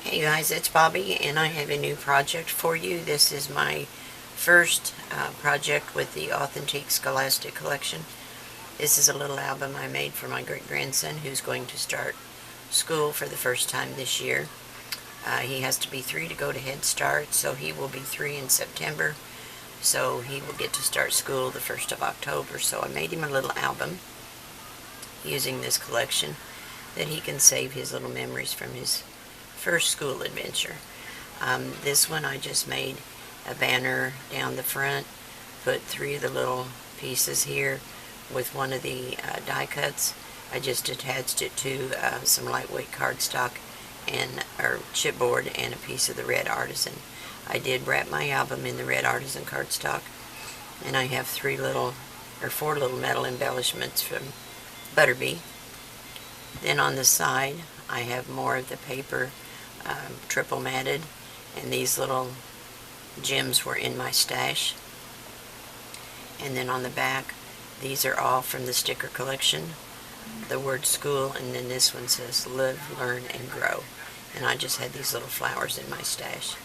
Hey guys, it's Bobbie and I have a new project for you. This is my first project with the Authentique Scholastic Collection. This is a little album I made for my great-grandson who's going to start school for the first time this year. He has to be 3 to go to Head Start, so he will be 3 in September. So he will get to start school the 1st of October. So I made him a little album using this collection that he can save his little memories from his first school adventure. This one I just made a banner down the front, put 3 of the little pieces here with one of the die cuts. I just attached it to some lightweight cardstock and chipboard and a piece of the red Artisan. I did wrap my album in the red Artisan cardstock, and I have 4 little metal embellishments from Bobbie. Then on the side I have more of the paper triple matted, and these little gems were in my stash. And then on the back, these are all from the sticker collection, the word school, and then this one says live, learn, and grow. And I just had these little flowers in my stash.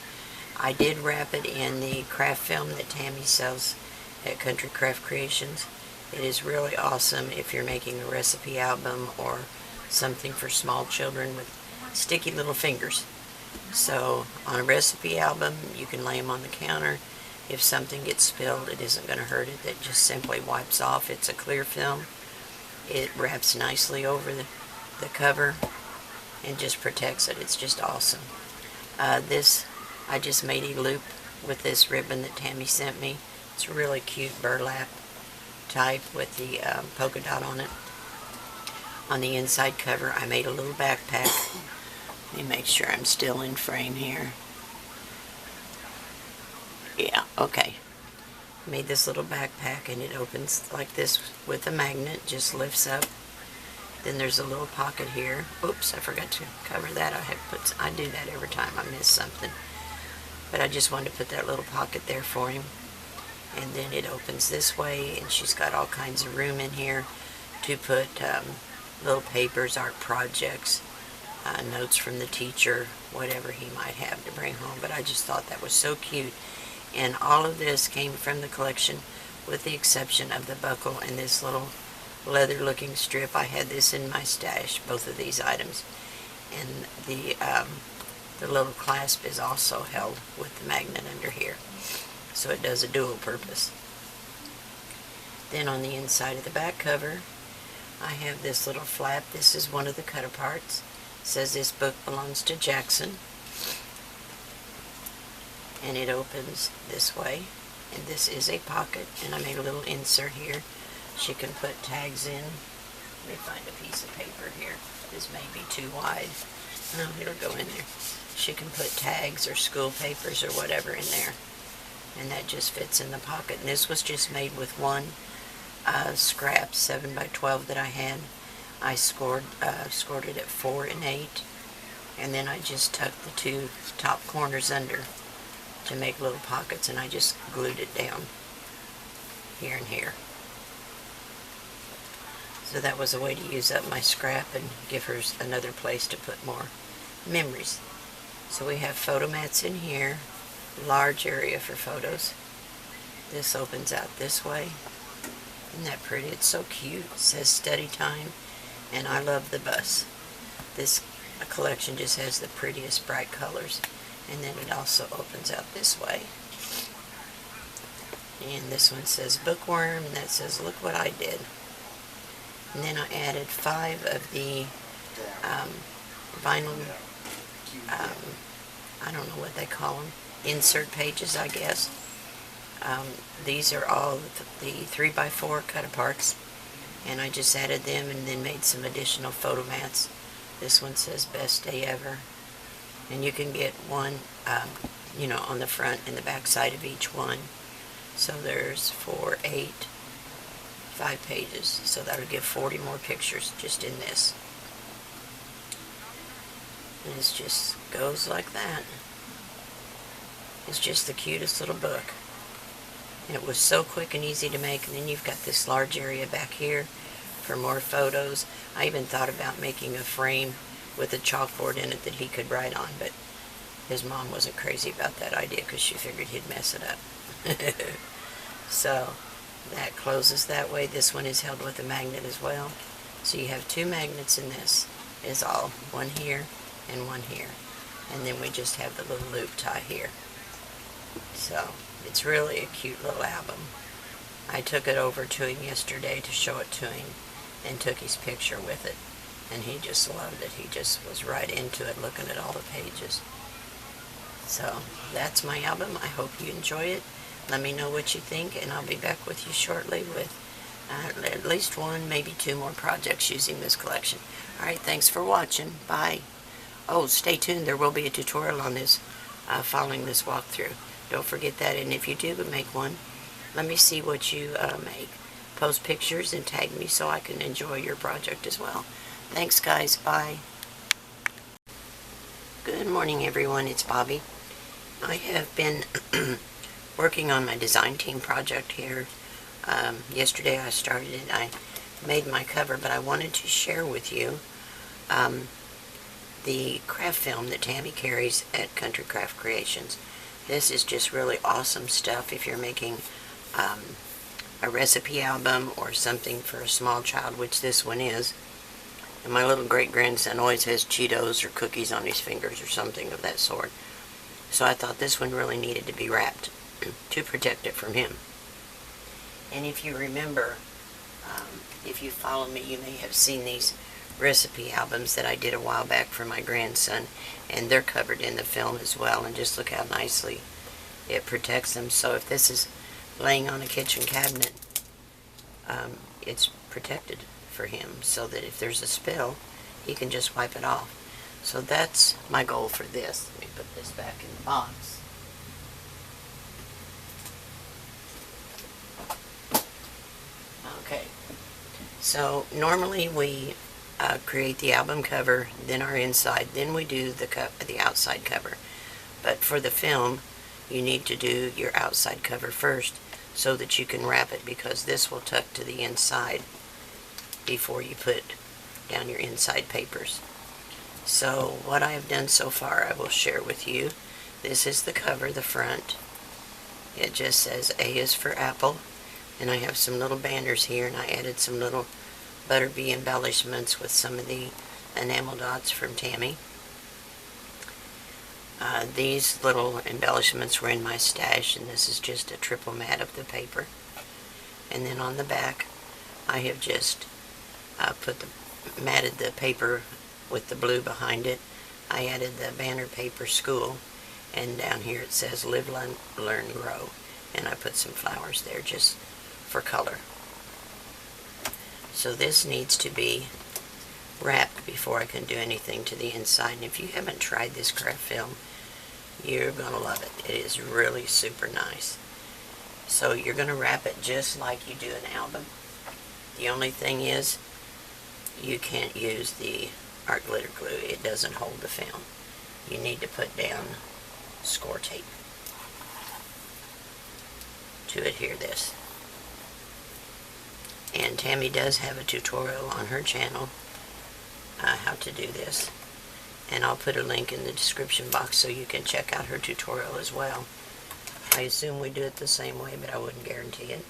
I did wrap it in the craft film that Tammy sells at Country Craft Creations. It is really awesome if you're making a recipe album or something for small children with sticky little fingers. So on a recipe album, you can lay them on the counter. If something gets spilled, it isn't going to hurt it. It just simply wipes off. It's a clear film. It wraps nicely over the cover and just protects it. It's just awesome. I just made a loop with this ribbon that Tammy sent me. It's a really cute burlap type with the polka dot on it. On the inside cover, I made a little backpack. Let me make sure I'm still in frame here. Yeah, okay. Made this little backpack, and it opens like this with a magnet, just lifts up. Then there's a little pocket here. Oops, I forgot to cover that. I do that every time I miss something. But I just wanted to put that little pocket there for him. And then it opens this way, and she's got all kinds of room in here to put little papers, art projects, notes from the teacher, whatever he might have to bring home. But I just thought that was so cute. And all of this came from the collection with the exception of the buckle and this little leather looking strip. I had this in my stash, both of these items. And the little clasp is also held with the magnet under here. So it does a dual purpose. Then on the inside of the back cover, I have this little flap. This is one of the cut aparts. It says this book belongs to Jaxon. And it opens this way. And this is a pocket. And I made a little insert here. She can put tags in. Let me find a piece of paper here. This may be too wide. No, it'll go in there. She can put tags or school papers or whatever in there. And that just fits in the pocket. And this was just made with one scrap 7x12 that I had. I scored it at 4 and 8, and then I just tucked the 2 top corners under to make little pockets, and I just glued it down here and here. So that was a way to use up my scrap and give her another place to put more memories. So we have photo mats in here, large area for photos. This opens out this way. Isn't that pretty? It's so cute. It says study time, and I love the bus. This collection just has the prettiest bright colors, and then it also opens out this way. And this one says bookworm, and that says look what I did. And then I added 5 of the vinyl, I don't know what they call them, insert pages, I guess. These are all the 3x4 cut aparts, and I just added them and then made some additional photo mats. This one says best day ever, and you can get one on the front and the back side of each one. So there's 4, 8, 5 pages, so that'll give 40 more pictures just in this. And it just goes like that. It's just the cutest little book. And it was so quick and easy to make. And then you've got this large area back here for more photos. I even thought about making a frame with a chalkboard in it that he could write on, but his mom wasn't crazy about that idea because she figured he'd mess it up. So that closes that way. This one is held with a magnet as well. So you have 2 magnets in this, is all. One here and one here. And then we just have the little loop tie here. So it's really a cute little album. I took it over to him yesterday to show it to him and took his picture with it. And he just loved it. He just was right into it looking at all the pages. So that's my album. I hope you enjoy it. Let me know what you think, and I'll be back with you shortly with at least 1, maybe 2 more projects using this collection. Alright, thanks for watching. Bye. Oh, stay tuned. There will be a tutorial on this following this walkthrough. Don't forget that, and if you do make one, let me see what you make. Post pictures and tag me so I can enjoy your project as well. Thanks, guys. Bye. Good morning, everyone. It's Bobbie. I have been working on my design team project here. Yesterday I started it. I made my cover, but I wanted to share with you the craft film that Tammy carries at Country Craft Creations. This is just really awesome stuff if you're making a recipe album or something for a small child, which this one is. And my little great-grandson always has Cheetos or cookies on his fingers or something of that sort. So I thought this one really needed to be wrapped to protect it from him. And if you remember, if you follow me, you may have seen these recipe albums that I did a while back for my grandson, and they're covered in the film as well, and just look how nicely it protects them. So if this is laying on a kitchen cabinet, it's protected for him so that if there's a spill, he can just wipe it off. So that's my goal for this. Let me put this back in the box. Okay, so normally we create the album cover, then our inside, then we do the outside cover. But for the film, you need to do your outside cover first so that you can wrap it, because this will tuck to the inside before you put down your inside papers. So what I have done so far I will share with you. This is the cover, the front. It just says A is for apple, and I have some little banners here, and I added some little Bobbie embellishments with some of the enamel dots from Tammy. These little embellishments were in my stash, and this is just a triple mat of the paper. And then on the back I have just matted the paper with the blue behind it. I added the banner paper school, and down here it says Live, Learn, Grow, and I put some flowers there just for color. So this needs to be wrapped before I can do anything to the inside, and if you haven't tried this craft film, you're gonna love it. It is really super nice. So you're gonna wrap it just like you do an album. The only thing is, you can't use the art glitter glue. It doesn't hold the film. You need to put down score tape to adhere this. And Tammy does have a tutorial on her channel how to do this, and I'll put a link in the description box so you can check out her tutorial as well. I assume we do it the same way, but I wouldn't guarantee it.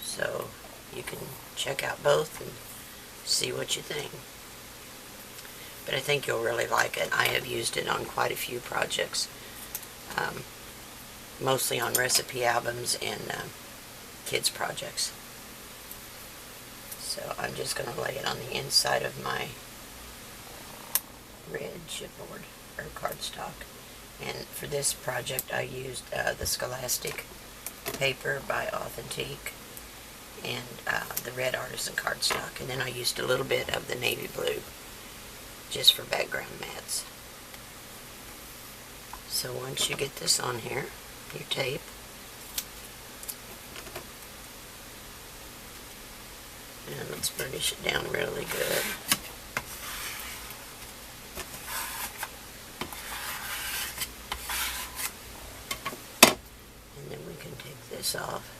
So you can check out both and see what you think. But I think you'll really like it. I have used it on quite a few projects, mostly on recipe albums and kids projects. So I'm just going to lay it on the inside of my red chipboard or cardstock. And for this project I used the Scholastic paper by Authentique and the red Artisan cardstock, and then I used a little bit of the navy blue just for background mats. So once you get this on here, your tape, and let's burnish it down really good. And then we can take this off.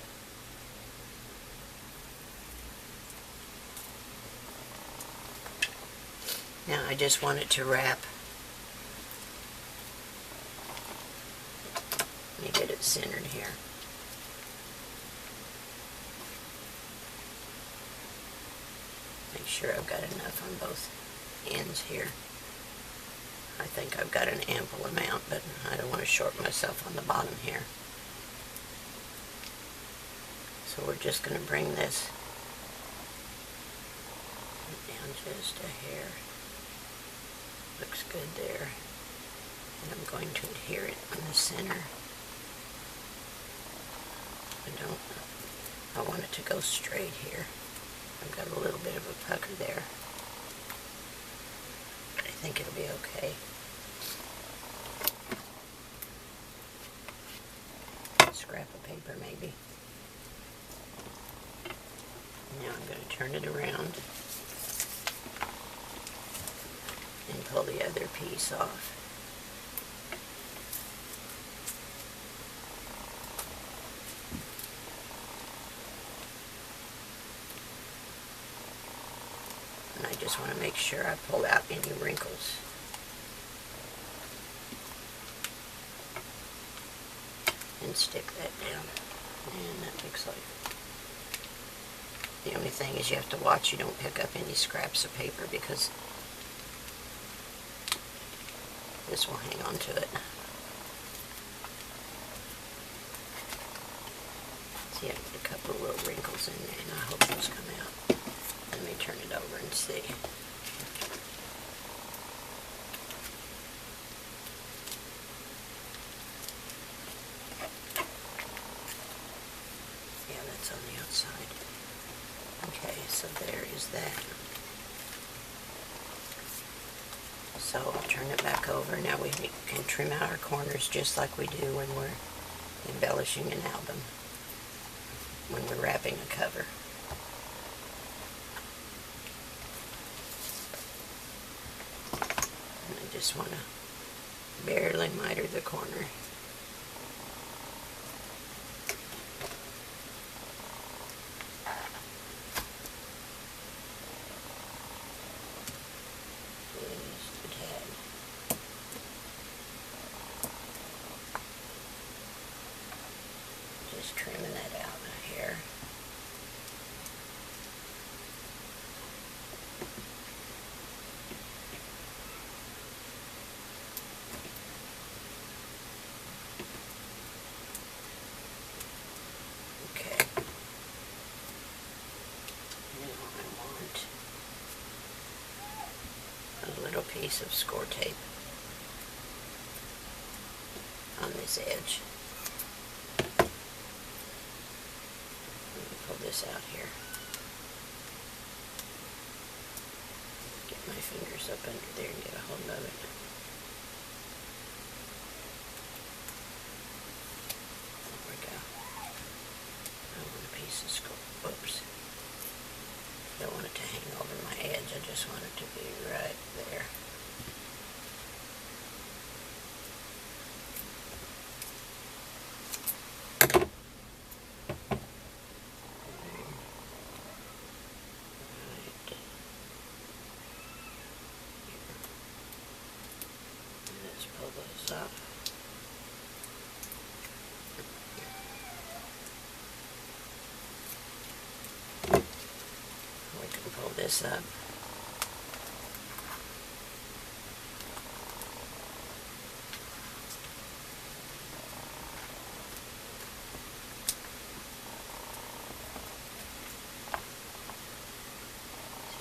Now I just want it to wrap. Let me get it centered here. Make sure I've got enough on both ends here. I think I've got an ample amount, but I don't want to short myself on the bottom here. So we're just going to bring this down just a hair. Looks good there. And I'm going to adhere it on the center. I want it to go straight here. I've got a little bit of a pucker there. But I think it'll be okay. Scrap of paper maybe. Now I'm going to turn it around and pull the other piece off. And I just want to make sure I pull out any wrinkles. And stick that down. And that looks like it. The only thing is you have to watch you don't pick up any scraps of paper because this will hang on to it. See, I've got a couple of little wrinkles in there and I hope those come out. Let me turn it over and see. Yeah, that's on the outside. Okay, so there is that. So I'll turn it back over. Now we can trim out our corners just like we do when we're embellishing an album, when we're wrapping a cover. And I just want to barely miter the corner. Just trimming that out here. Okay. Now I want a little piece of score tape on this edge. Pull this out here. Get my fingers up under there and get a hold of it. There we go. I want a piece of score. Whoops. I don't want it to hang over my edge. I just want it to be right there. Pull those up. We can pull this up.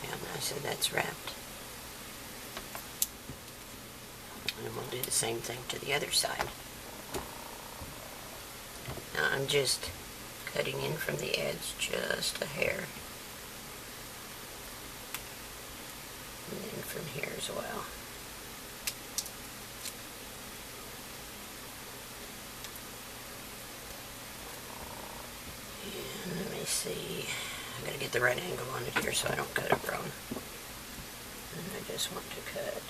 See how nice that's wrapped. And we'll do the same thing to the other side. Now I'm just cutting in from the edge just a hair. And then from here as well. And let me see. I gotta get the right angle on it here so I don't cut it wrong. And I just want to cut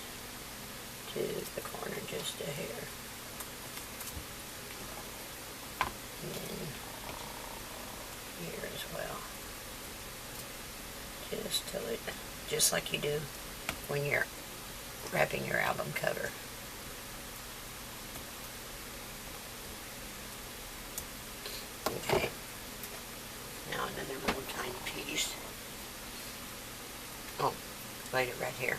to the corner just a hair. And then here as well. Just till it, just like you do when you're wrapping your album cover. Okay, now another little tiny piece. Oh, laid it right here.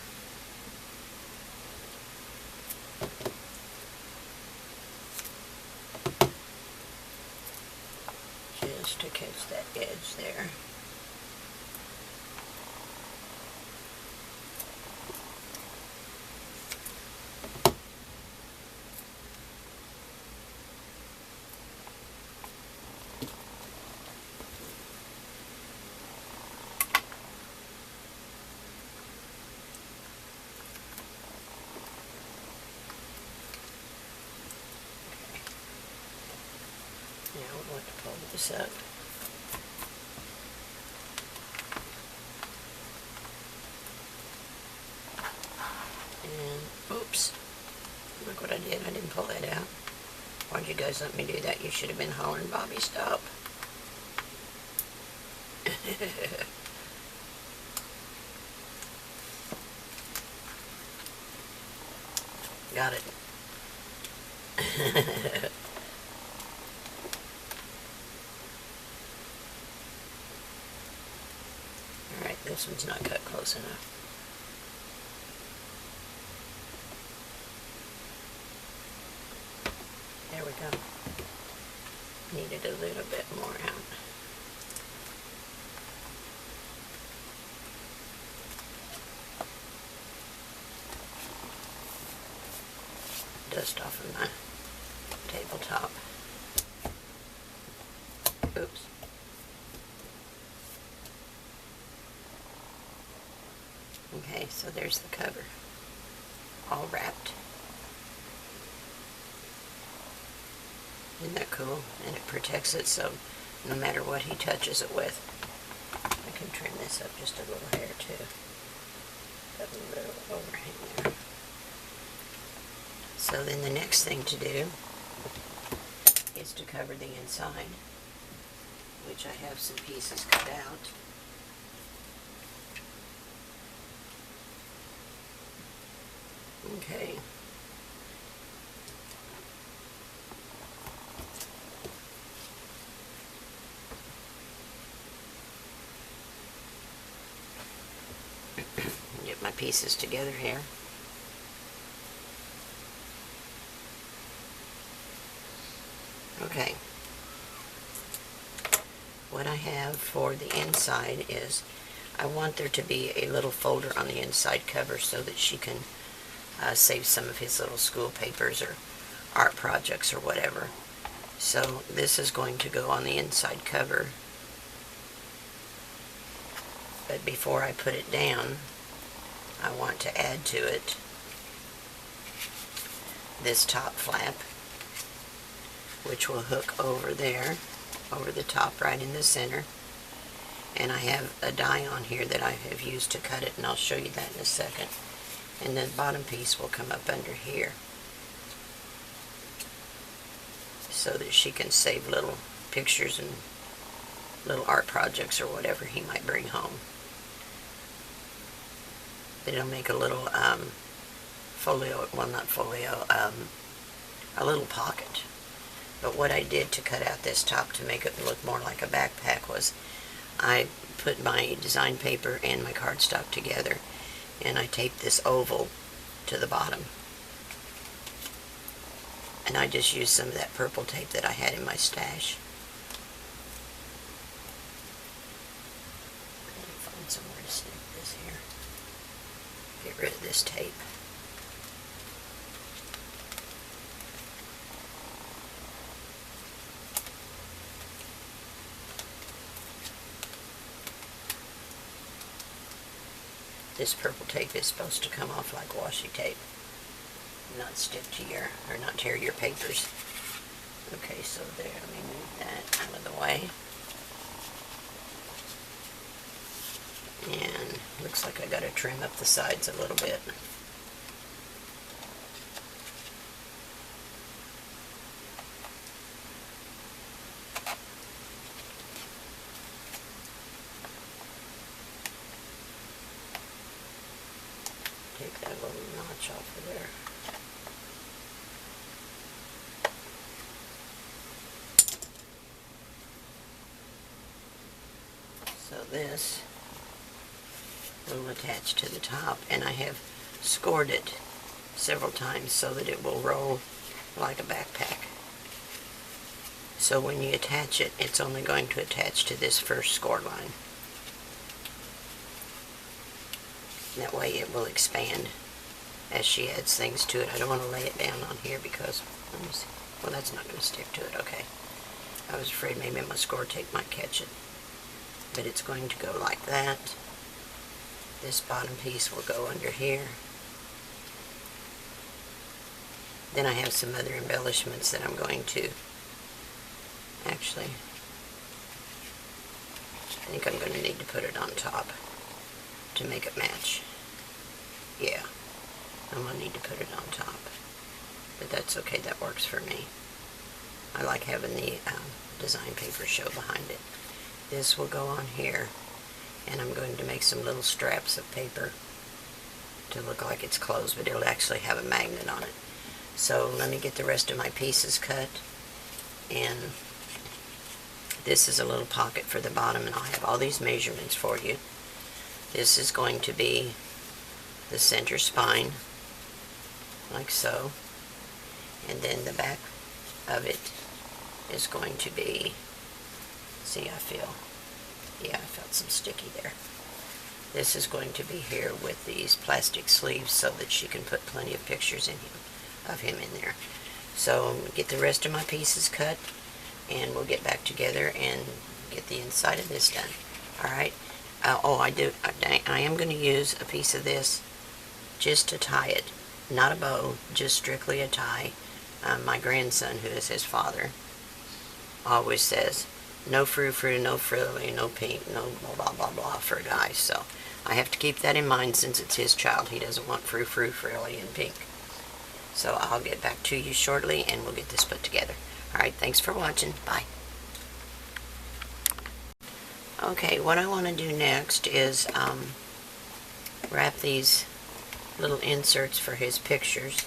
Just to catch that edge there. Now we're going to pull this up. And, oops, look what I did. I didn't pull that out. Why'd you guys let me do that? You should have been hollering, Bobbie, stop. Got it. Alright, this one's not cut close enough. There we go. Needed a little bit more out. Dust off of my tabletop. Oops. Okay, so there's the cover, all wrapped. Isn't that cool? And it protects it, so no matter what he touches it with. I can trim this up just a little hair too. Got a little overhang there. So then the next thing to do is to cover the inside, which I have some pieces cut out. Okay. Get my pieces together here. Okay. What I have for the inside is I want there to be a little folder on the inside cover so that she can save some of his little school papers or art projects or whatever. So this is going to go on the inside cover. But before I put it down, I want to add to it this top flap, which will hook over there, over the top right in the center. And I have a die on here that I have used to cut it, and I'll show you that in a second. And the bottom piece will come up under here so that she can save little pictures and little art projects or whatever he might bring home. It'll make a little folio, well, not folio, a little pocket. But what I did to cut out this top to make it look more like a backpack was I put my design paper and my cardstock together, and I taped this oval to the bottom. And I just used some of that purple tape that I had in my stash. Let me find somewhere to snip this here. Get rid of this tape. This purple tape is supposed to come off like washi tape, not stick to your, or not tear your papers. Okay, so there, let me move that out of the way. And looks like I got to trim up the sides a little bit. Take that little notch this will attach to the top, and I have scored it several times so that it will roll like a backpack. So when you attach it, it's only going to attach to this first score line. That way it will expand as she adds things to it. I don't want to lay it down on here because, let me see, well, that's not going to stick to it. Okay, I was afraid maybe my score tape might catch it, but it's going to go like that. This bottom piece will go under here. Then I have some other embellishments that I'm going to, actually, I think I'm going to need to put it on top to make it match. Yeah, I'm going to need to put it on top, but that's okay, that works for me. I like having the design paper show behind it. This will go on here, and I'm going to make some little straps of paper to look like it's closed, but it'll actually have a magnet on it. So let me get the rest of my pieces cut, and this is a little pocket for the bottom, and I'll have all these measurements for you. This is going to be the center spine, like so, and then the back of it is going to be, see, I felt some sticky there. This is going to be here with these plastic sleeves so that she can put plenty of pictures of him in there. So get the rest of my pieces cut, and we'll get back together and get the inside of this done. Alright, I am going to use a piece of this just to tie it. Not a bow, just strictly a tie. My grandson, who is his father, always says, no frou-frou, no frilly, no pink, no blah blah blah for a guy. So I have to keep that in mind since it's his child. He doesn't want frou-frou, frilly, and pink. So I'll get back to you shortly and we'll get this put together. Alright, thanks for watching. Bye. Okay, what I want to do next is wrap these little inserts for his pictures.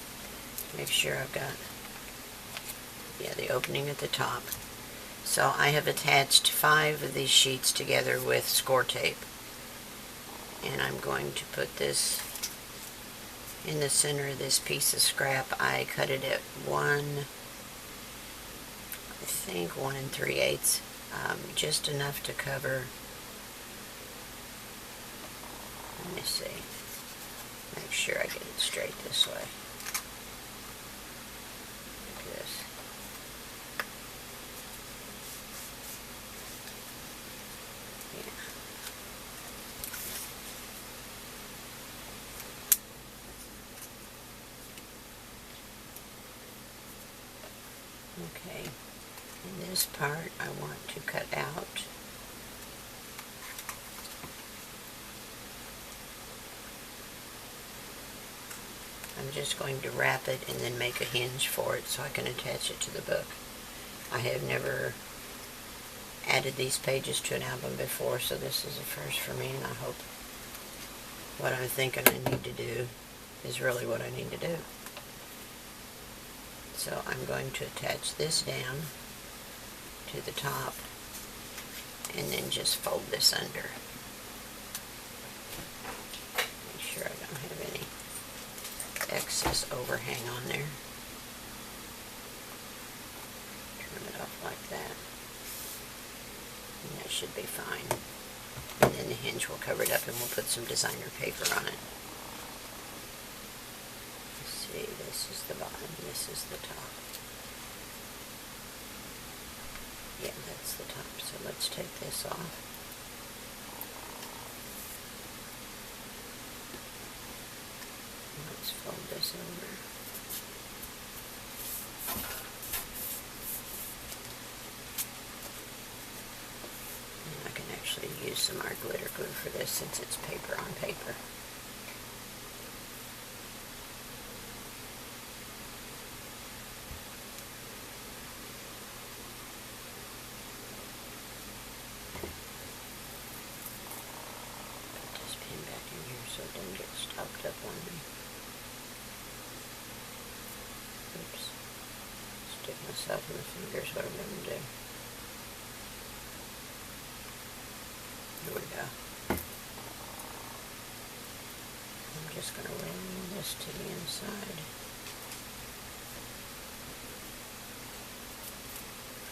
Make sure I've got, yeah, the opening at the top. So I have attached 5 of these sheets together with score tape, and I'm going to put this in the center of this piece of scrap. I cut it at 1 3/8, just enough to cover, let me see, make sure I get it straight this way, like this. Yeah. Okay, and this part I want to cut out. I'm just going to wrap it and then make a hinge for it so I can attach it to the book. I have never added these pages to an album before, so this is a first for me, and I hope what I'm thinking I need to do is really what I need to do. So I'm going to attach this down to the top and then just fold this under. Make sure I don't have any excess overhang on there. Trim it off like that. And that should be fine. And then the hinge will cover it up and we'll put some designer paper on it. Let's see, this is the bottom, this is the top. Yeah, that's the top. So let's take this off. Let's fold this over. And I can actually use some art glitter glue for this since it's paper on paper. So it doesn't get stopped up on me. Oops. Stick myself in the fingers, what I'm going to do. Here we go. I'm just going to roll this to the inside.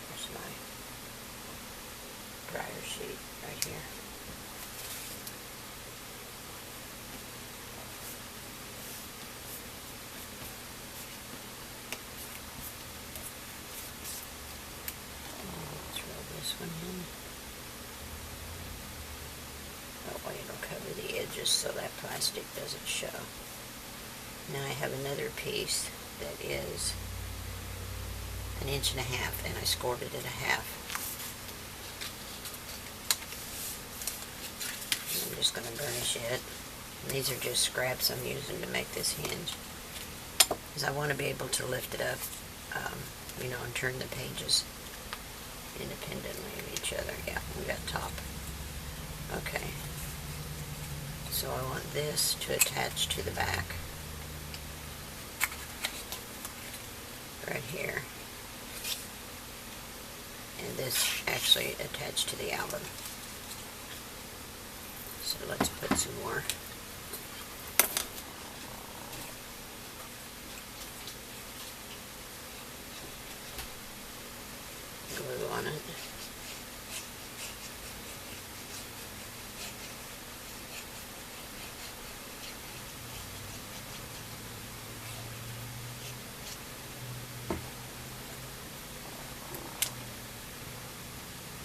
Here's my dryer sheet right here. This one in. That way it'll cover the edges so that plastic doesn't show. Now I have another piece that is 1.5 inches, and I scored it at 1/2. I'm just going to burnish it. And these are just scraps I'm using to make this hinge, because I want to be able to lift it up, you know, and turn the pages independently of each other. Yeah, we got top. Okay. So I want this to attach to the back. Right here. And this actually attached to the album. So let's put some more glue on it.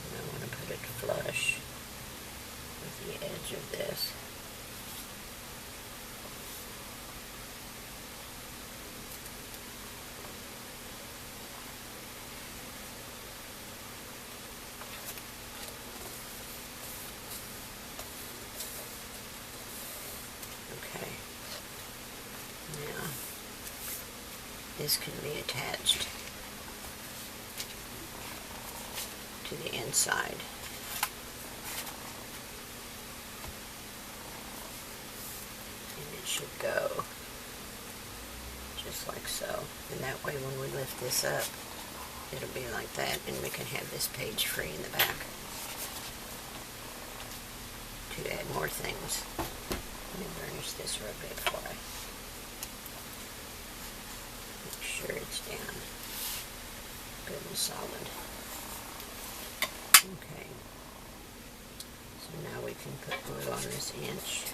I want to put it flush with the edge of this. Okay, now this can be attached to the inside. And it should go just like so. And that way when we lift this up, it'll be like that, and we can have this page free in the back to add more things. Let me burnish this real bit before I make sure it's down good and solid. Okay, so now we can put glue on this inch.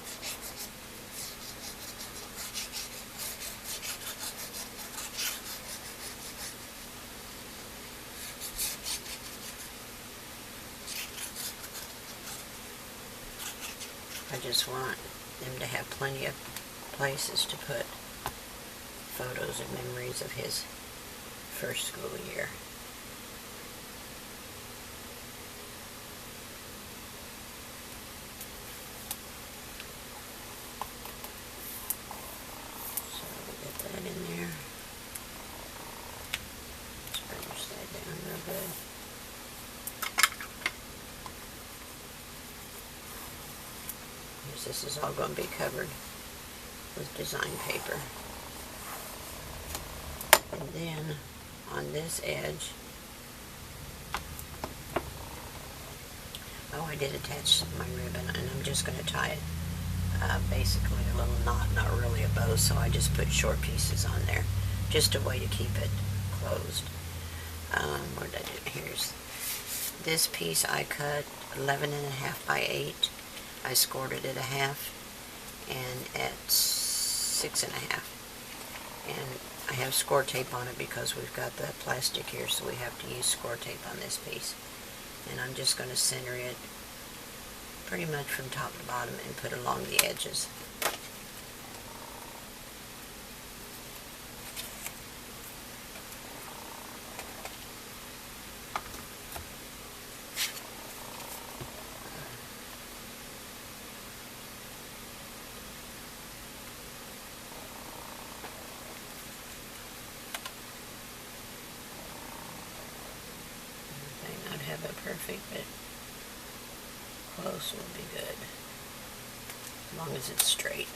I just want them to have plenty of places to put photos and memories of his first school year. So we'll get that in there. Let's burnish that down real good. This is all going to be covered with design paper. And then on this edge, oh, I did attach my ribbon, and I'm just going to tie it basically a little knot, not really a bow, so I just put short pieces on there, just a way to keep it closed. What did I do? Here's this piece I cut 11.5 by 8. I scored it at 1/2 and at 6.5. And I have score tape on it because we've got the plastic here, so we have to use score tape on this piece. And I'm just going to center it pretty much from top to bottom and put along the edges. Have it perfect, but close will be good, as long as it's straight.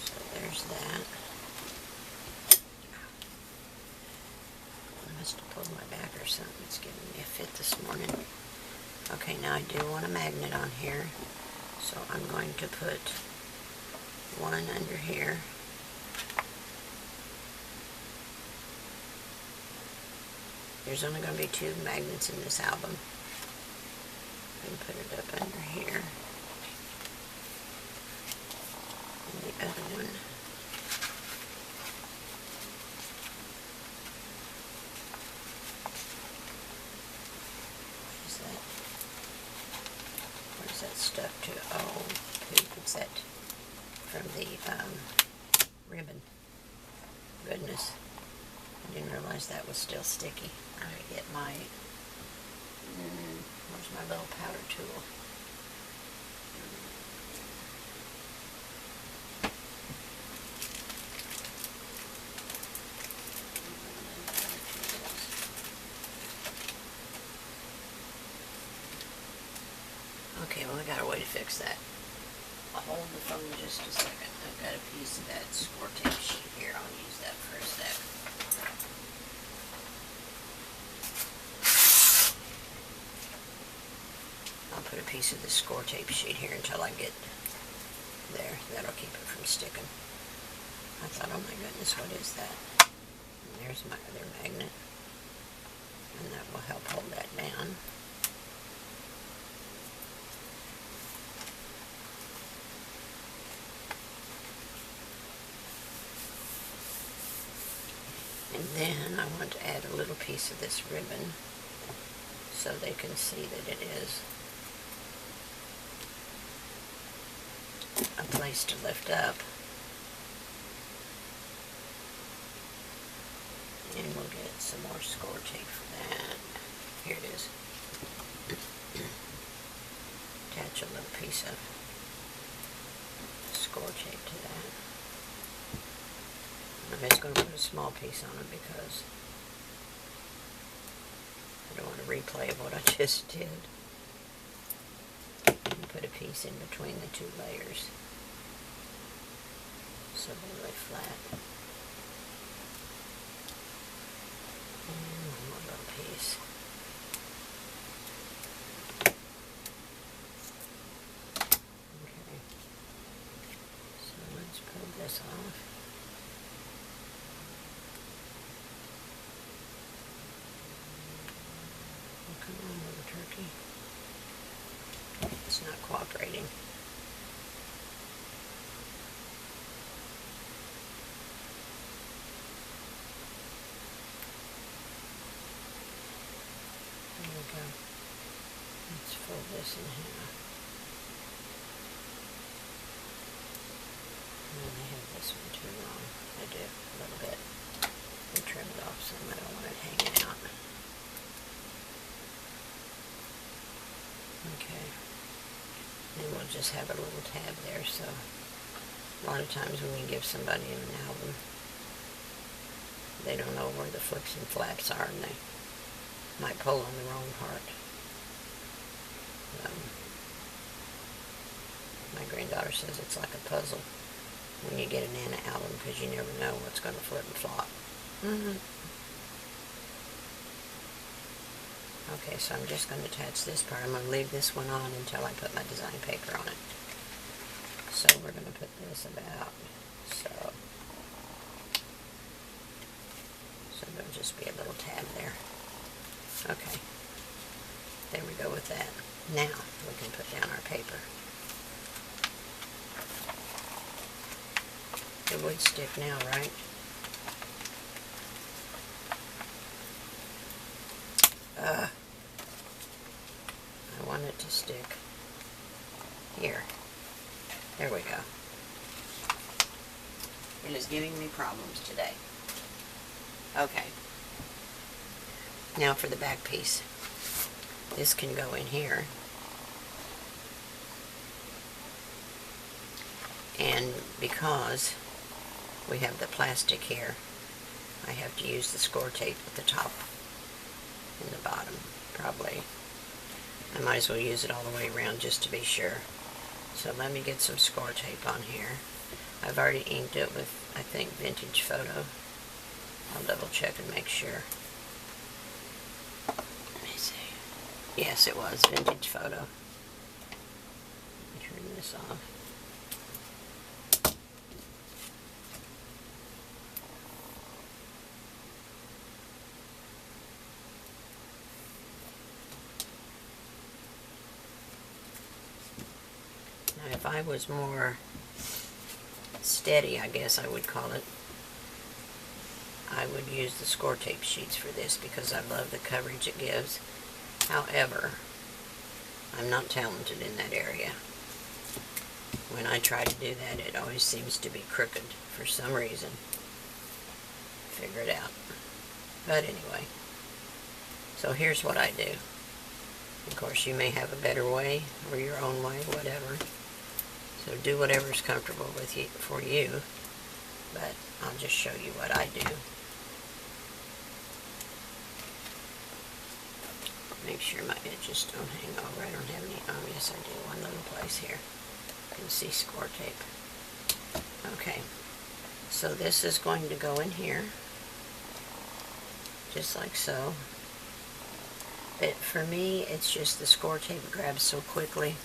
So there's that. must have pulled my back or something. It's giving me a fit this morning. Okay, now I do want a magnet on here, so I'm going to put one under here. There's only going to be 2 magnets in this album. And put it up under here. And the other one. What is that stuck to? Oh, poop. It's that from the ribbon. Goodness. I didn't realize that was still sticky. I gotta get my, where's my little powder tool? Okay, well, I got a way to fix that. I'll hold the phone just a second. I've got a piece of that score tape sheet here. I'll use that for a sec. I'll put a piece of the score tape sheet here until I get there. That'll keep it from sticking. I thought, oh my goodness, what is that? And there's my other magnet. And that will help hold that down. And then I want to add a little piece of this ribbon so they can see that it is a place to lift up. And we'll get some more score tape for that. Here it is. Attach a little piece of score tape to that. I'm just going to put a small piece on it because I don't want to replay what I just did. And put a piece in between the 2 layers so they lay flat. And one more little piece. Okay. So let's pull this off. Come on, little turkey. It's not cooperating. There we go. Let's fold this in half. And I have this one too long. I do, a little bit. I trimmed off some. I don't want it hanging out. Okay, and we'll just have a little tab there, so a lot of times when you give somebody an album, they don't know where the flicks and flaps are, and they might pull on the wrong part. My granddaughter says it's like a puzzle when you get an Anna album, because you never know what's going to flip and flop. Okay, so I'm just going to attach this part. I'm going to leave this one on until I put my design paper on it. So we're going to put this about so. So there'll just be a little tab there. Okay, there we go with that. Now we can put down our paper. It would stick now, right? I want it to stick here. There we go. It is giving me problems today. Okay. Now for the back piece. This can go in here. And because we have the plastic here, I have to use the score tape at the top and the bottom, probably. I might as well use it all the way around just to be sure. So let me get some score tape on here. I've already inked it with, I think, Vintage Photo. I'll double check and make sure. Yes, it was vintage photo. Let me turn this off. Now, if I was more steady, I guess I would call it, I would use the score tape sheets for this because I love the coverage it gives. However, I'm not talented in that area. When I try to do that, it always seems to be crooked for some reason. Figure it out. But anyway, so here's what I do. Of course, you may have a better way or your own way, whatever. So do whatever's comfortable with you, for you. But I'll just show you what I do. Make sure my edges don't hang over. I don't have any. Oh, yes, I do. One little place here. You can see score tape. Okay. So this is going to go in here. Just like so. But for me, it's just the score tape grabs so quickly.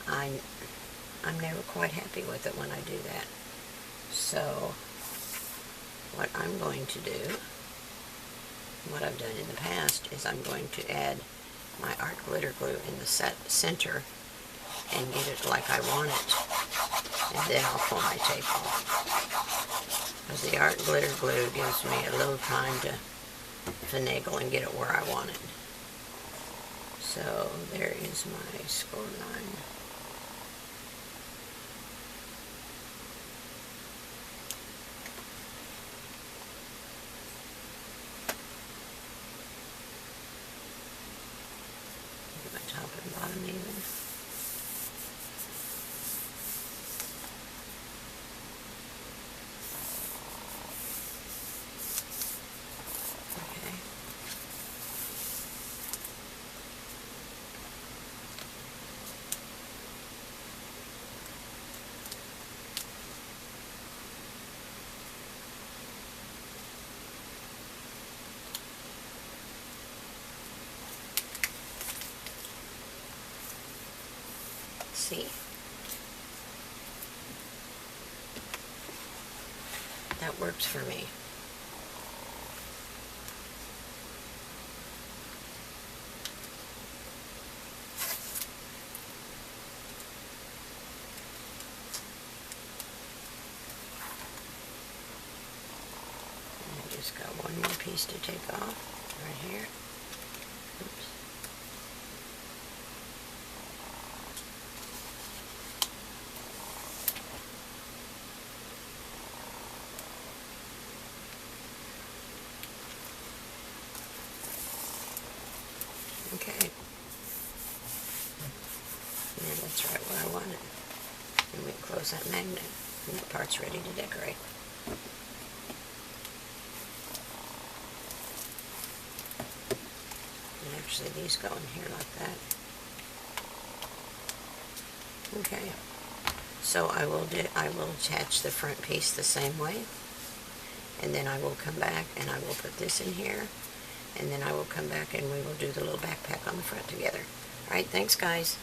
I'm never quite happy with it when I do that. So what I'm going to do, what I've done in the past, is I'm going to add my art glitter glue in the center and get it like I want it, and then I'll pull my tape off. Because the art glitter glue gives me a little time to finagle and get it where I want it. So there is my score line. Top and bottom even. Okay. See, that works for me. I just got one more piece to take off right here. Oops. Okay. Yeah, that's right where I want it. And we can close that magnet. And that part's ready to decorate. And actually these go in here like that. Okay. So I will attach the front piece the same way. And then I will come back and I will put this in here. And then I will come back and we will do the little backpack on the front together. Alright, thanks guys.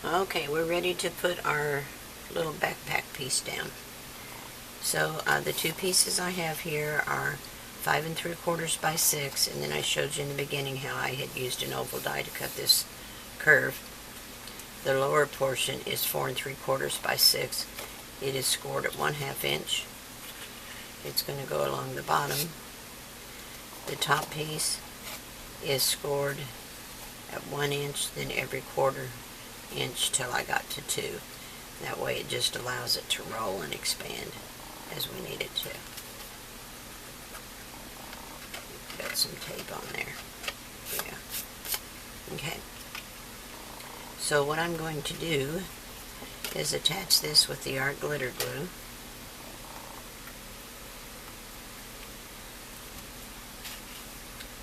Okay, we're ready to put our little backpack piece down. So the two pieces I have here are 5 3/4 by 6, and then I showed you in the beginning how I had used an oval die to cut this curve. The lower portion is 4 3/4 by 6. It is scored at 1/2 inch. It's going to go along the bottom. The top piece is scored at 1 inch, then every 1/4 inch till I got to 2. That way it just allows it to roll and expand as we need it to. Got some tape on there. Yeah. Okay. So what I'm going to do is attach this with the art glitter glue.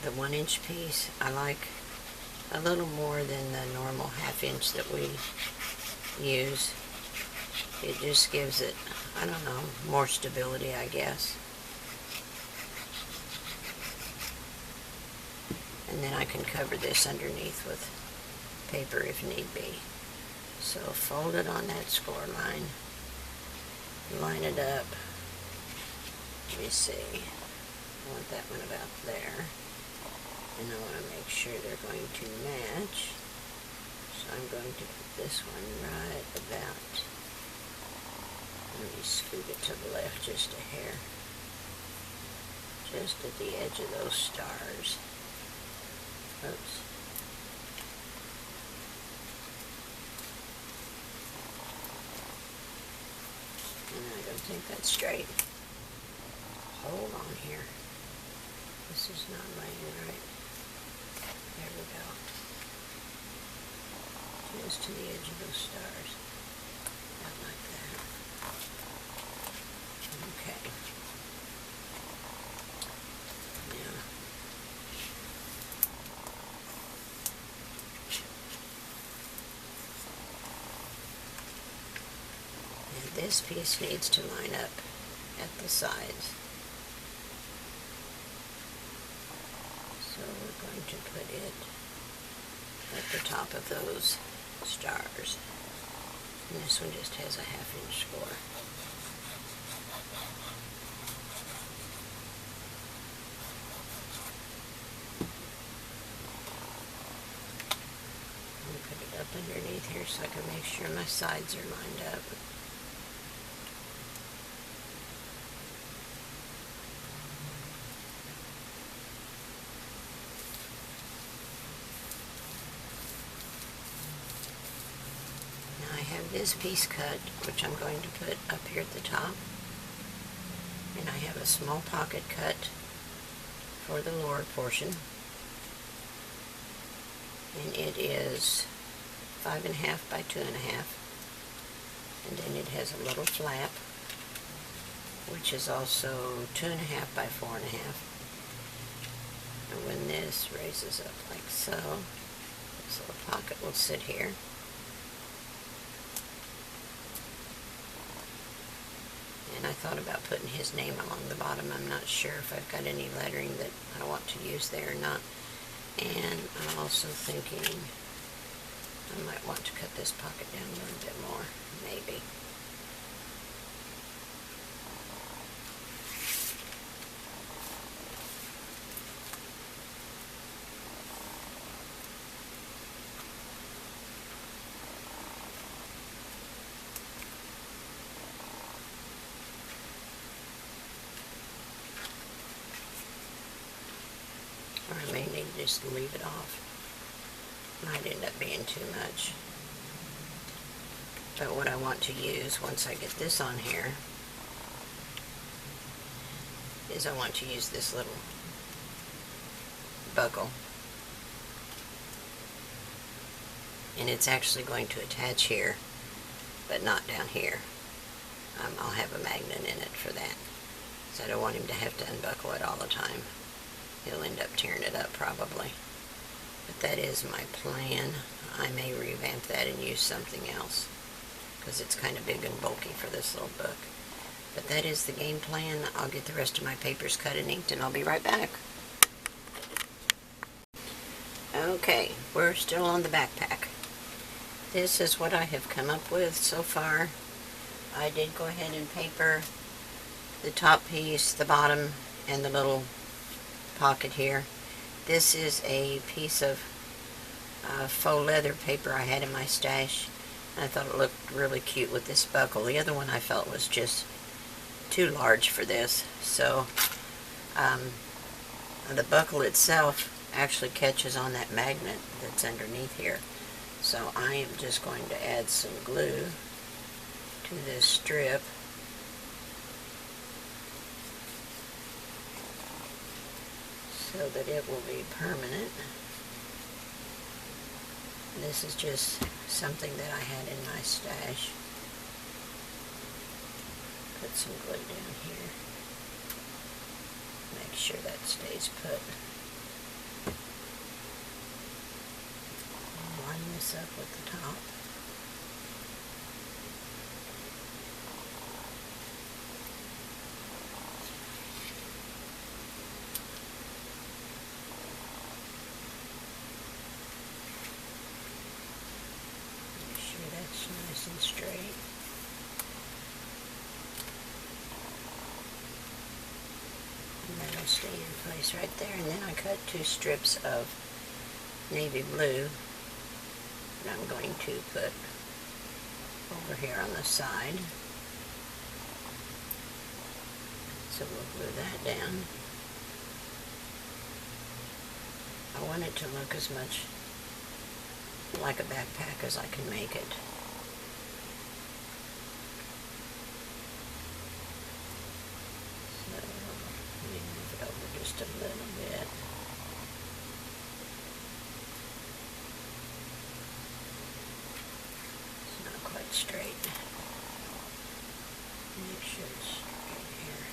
The 1 inch piece I like a little more than the normal 1/2 inch that we use. It just gives it, I don't know, more stability, I guess. And then I can cover this underneath with paper if need be. So fold it on that score line, line it up. Let me see, I want that one about there, and I want to make sure they're going to match. So I'm going to put this one right about, let me scoot it to the left just a hair, just at the edge of those stars. Oops. And I don't think that's straight. Hold on here. This is not laying right. There we go. Just to the edge of those stars. Not like that. Okay. Now, and this piece needs to line up at the sides. So we're going to put it at the top of those stars. And this one just has a 1/2 inch score. I'll put it up underneath here so I can make sure my sides are lined up. This piece cut, which I'm going to put up here at the top, and I have a small pocket cut for the lower portion, and it is 5.5 by 2.5, and then it has a little flap which is also 2.5 by 4.5, and when this raises up like so, this little pocket will sit here. And I thought about putting his name along the bottom. I'm not sure if I've got any lettering that I want to use there or not. And I'm also thinking I might want to cut this pocket down a little bit more, maybe. Or I may need to just leave it off. Might end up being too much. But what I want to use once I get this on here is I want to use this little buckle. And it's actually going to attach here, but not down here. I'll have a magnet in it for that. So I don't want him to have to unbuckle it all the time. He'll end up tearing it up probably. But that is my plan. I may revamp that and use something else, because it's kind of big and bulky for this little book. But that is the game plan. I'll get the rest of my papers cut and inked, and I'll be right back. Okay, we're still on the backpack. This is what I have come up with so far. I did go ahead and paper the top piece, the bottom, and the little pocket here. This is a piece of faux leather paper I had in my stash. I thought it looked really cute with this buckle. The other one I felt was just too large for this. So the buckle itself actually catches on that magnet that's underneath here. So I am just going to add some glue to this strip. So that it will be permanent. This is just something that I had in my stash. Put some glue down here. Make sure that stays put. Line this up with the top. will stay in place right there. And then I cut 2 strips of navy blue that I'm going to put over here on the side. So we'll glue that down. I want it to look as much like a backpack as I can make it. So let me move it over just a little bit. It's not quite straight. Make sure it's straight here.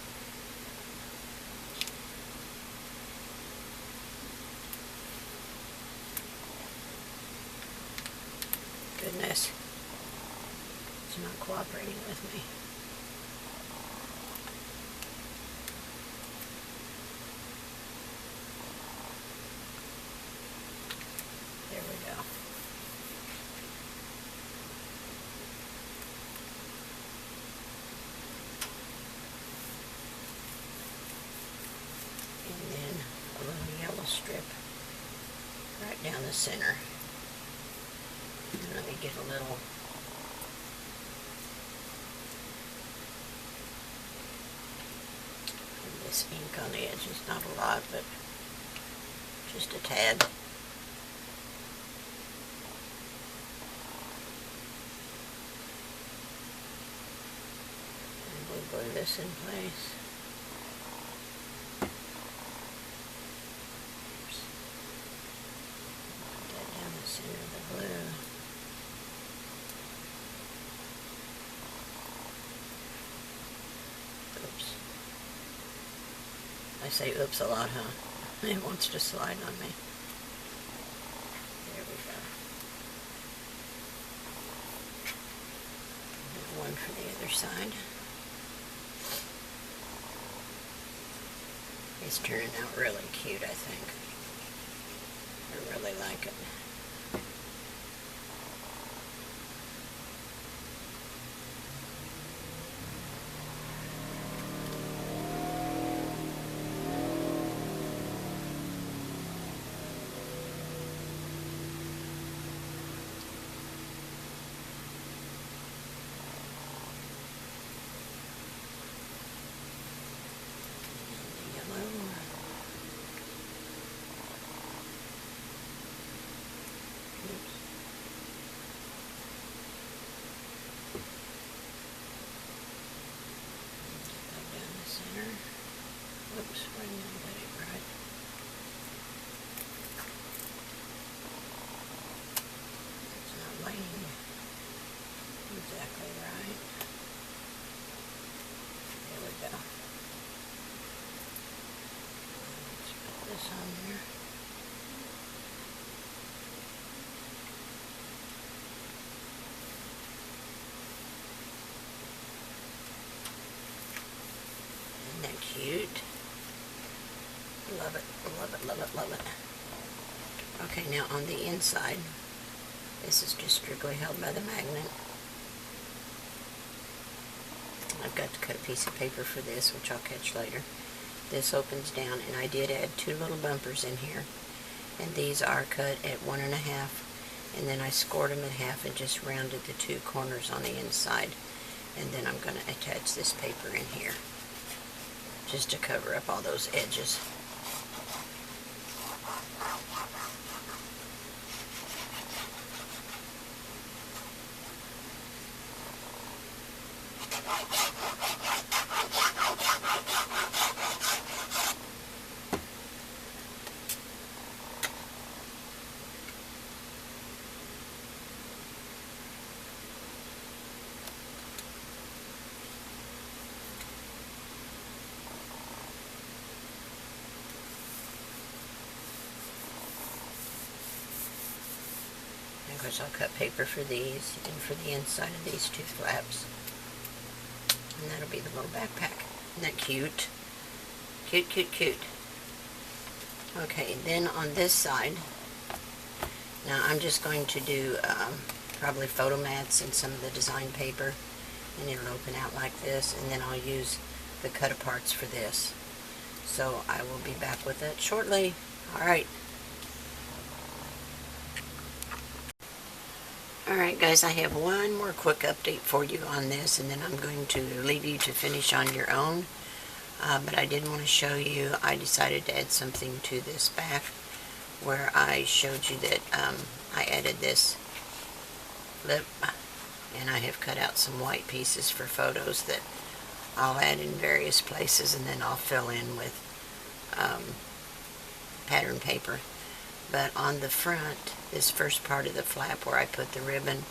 Goodness, it's not cooperating with me. There we go. And then a little yellow strip right down the center. Let me get a little of this ink on the edges, not a lot, but just a tad. And we'll glue this in place. Put that down the center of the blue. I say oops a lot, huh? It wants to slide on me. There we go. And one for the other side. It's turning out really cute, I think. I really like it. Oops, I didn't get it right. It's not lining exactly right. There we go. Let's put this on there. Isn't that cute? Love it, love it, love it, love it. Okay, now on the inside, this is just strictly held by the magnet. I've got to cut a piece of paper for this, which I'll catch later. This opens down, and I did add 2 little bumpers in here. And these are cut at 1 1/2, and then I scored them at half and just rounded the 2 corners on the inside. And then I'm going to attach this paper in here, just to cover up all those edges. Of course, I'll cut paper for these and for the inside of these 2 flaps. And that'll be the little backpack. Isn't that cute? Cute, cute, cute. Okay, then on this side, now I'm just going to do probably photo mats and some of the design paper. And it'll open out like this, and then I'll use the cut aparts for this. So I will be back with it shortly. Alright. Alright guys, I have one more quick update for you on this, and then I'm going to leave you to finish on your own. But I did want to show you, I decided to add something to this back where I showed you that I added this lip, and I have cut out some white pieces for photos that I'll add in various places, and then I'll fill in with pattern paper. But on the front, this first part of the flap where I put the ribbon,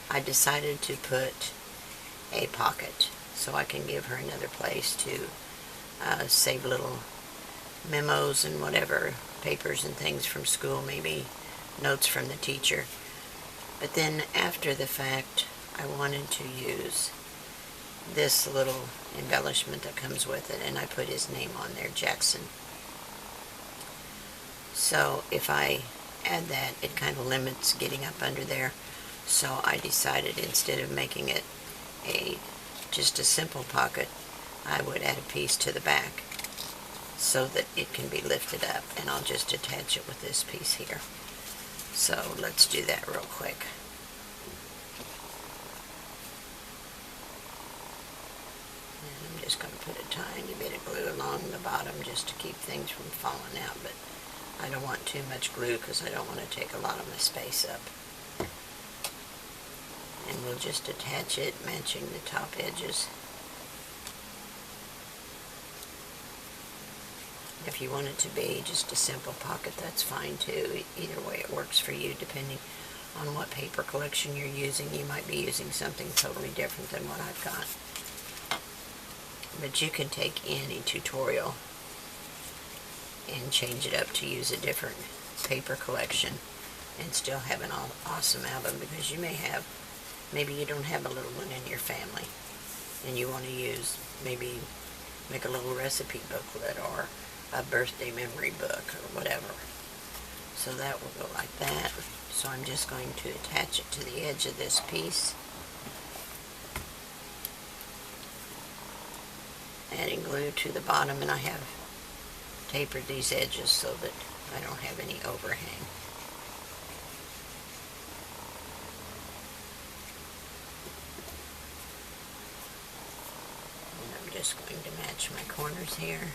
I decided to put a pocket so I can give her another place to save little memos and whatever, papers and things from school, maybe notes from the teacher. But then after the fact, I wanted to use this little embellishment that comes with it, and I put his name on there, Jaxon. So if I add that, it kind of limits getting up under there. So I decided instead of making it just a simple pocket, I would add a piece to the back so that it can be lifted up, and I'll just attach it with this piece here. So let's do that real quick. And I'm just going to put a tiny bit of glue along the bottom just to keep things from falling out, but I don't want too much glue because I don't want to take a lot of my space up. And we'll just attach it, matching the top edges. If you want it to be just a simple pocket, that's fine too. Either way it works for you, depending on what paper collection you're using. You might be using something totally different than what I've got. But you can take any tutorial and change it up to use a different paper collection and still have an awesome album, because you maybe you don't have a little one in your family and you want to use, maybe make a little recipe booklet or a birthday memory book or whatever. So that will go like that. So I'm just going to attach it to the edge of this piece, adding glue to the bottom, and I have tapered these edges so that I don't have any overhang. And I'm just going to match my corners here.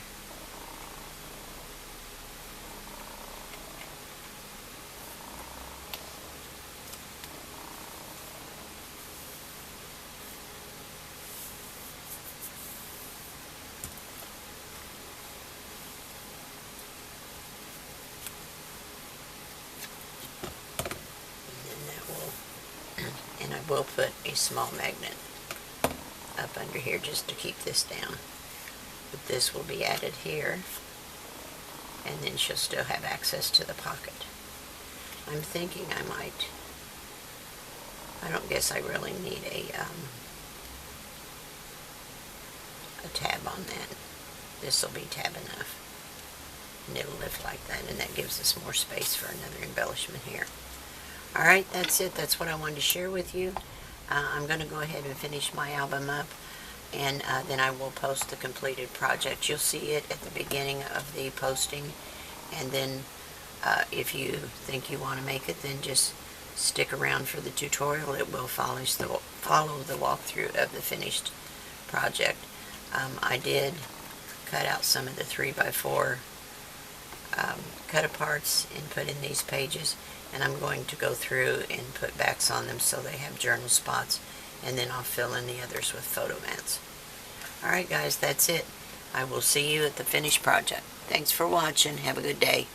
And I will put a small magnet up under here just to keep this down. But this will be added here, and then she'll still have access to the pocket. I'm thinking I don't guess I really need a tab on that. This will be tab enough. And it'll lift like that, and that gives us more space for another embellishment here. Alright, that's it. That's what I wanted to share with you. I'm going to go ahead and finish my album up, and then I will post the completed project. You'll see it at the beginning of the posting, and then if you think you want to make it, then just stick around for the tutorial. It will follow the walkthrough of the finished project. I did cut out some of the 3x4 cut-aparts and put in these pages, and I'm going to go through and put backs on them so they have journal spots, and then I'll fill in the others with photo mats. Alright guys, that's it. I will see you at the finished project. Thanks for watching. Have a good day.